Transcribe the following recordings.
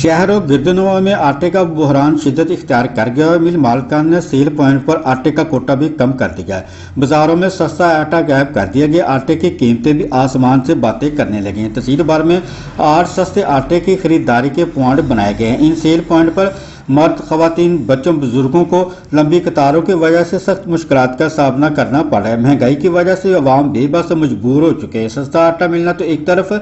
शहर और गिरदनवा में आटे का बहरान शिद्दत इख्तियार कर गया और मिल मालिकान ने सेल पॉइंट पर आटे का कोटा भी कम कर दिया है। बाजारों में सस्ता आटा गायब कर दिया गया। आटे की कीमतें भी आसमान से बातें करने लगी हैं। तहसील भर में 8 सस्ते आटे की खरीदारी के पॉइंट बनाए गए हैं। इन सेल पॉइंट पर मर्द, खवातीन, बच्चों, बुजुर्गों को लंबी कतारों की वजह से सख्त मुश्किलात का सामना करना पड़ रहा है। महंगाई की वजह से अवाम बेबस मजबूर हो चुके हैं। सस्ता आटा मिलना तो एक तरफ,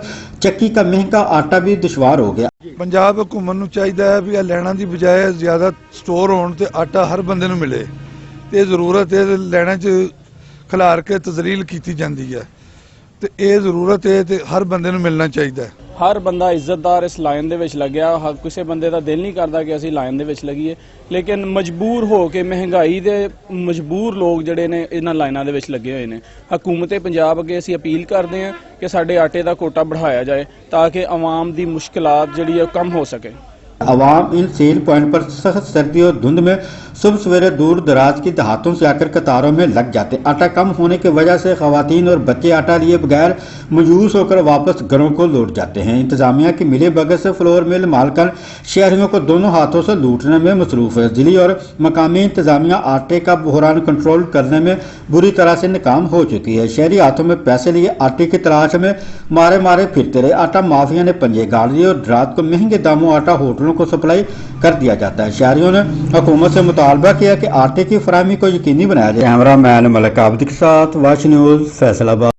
चक्की का महंगा आटा भी दुश्वार हो गया। पंजाब हुकूमत नूं चाहिदा है भी आ लैणा दी बजाय ज़्यादा स्टोर होण ते आटा हर बंदे नूं मिले ते ज़रूरत है लैणा च खिलार के तजलील कीती जांदी है ते ये ज़रूरत है ते हर बंदे नूं मिलना चाहिदा है। हर बंदा इज्जतदार इस लाइन दे विच लग्या। किसी बंदे दा दिल नहीं करदा कि असीं लाइन दे विच लगिए, लेकिन मजबूर हो के महंगाई दे मजबूर लोग जिहड़े ने इन्हां लाइनां दे विच लगे हुए ने। हुकूमत पंजाब अगे असीं अपील करदे हां कि साडे आटे दा कोटा बढ़ाया जाए ताकि आवाम दी मुश्किलात जिहड़ी है कम हो सके। अवाम इन सेल पॉइंट पर सख्त सर्दी और धुंध में सुबह सवेरे दूर दराज की देहातों से आकर कतारों में लग जाते। आटा कम होने की वजह से खवातीन और बच्चे आटा लिए बगैर मायूस होकर वापस घरों को लौट जाते हैं। इंतजामिया की मिली भगत से फ्लोर मिल मालकन शहरियों को दोनों हाथों से लूटने में मसरूफ है। जिली और मकामी इंतजामिया आटे का बहरान कंट्रोल करने में बुरी तरह से नाकाम हो चुकी है। शहरी हाथों में पैसे लिए आटे की तलाश में मारे मारे फिरते रहे। आटा माफिया ने पंजे गाड़ दिए और रात को महंगे दामों आटा होटलों को सप्लाई कर दिया जाता है। शहरियों ने हुकूमत से मुतालबा किया कि आटे की फराहमी को यकीनी बनाया जाए। कैमरा मैन मलिक आबिद के साथ वाच न्यूज़ फैसलाबाद।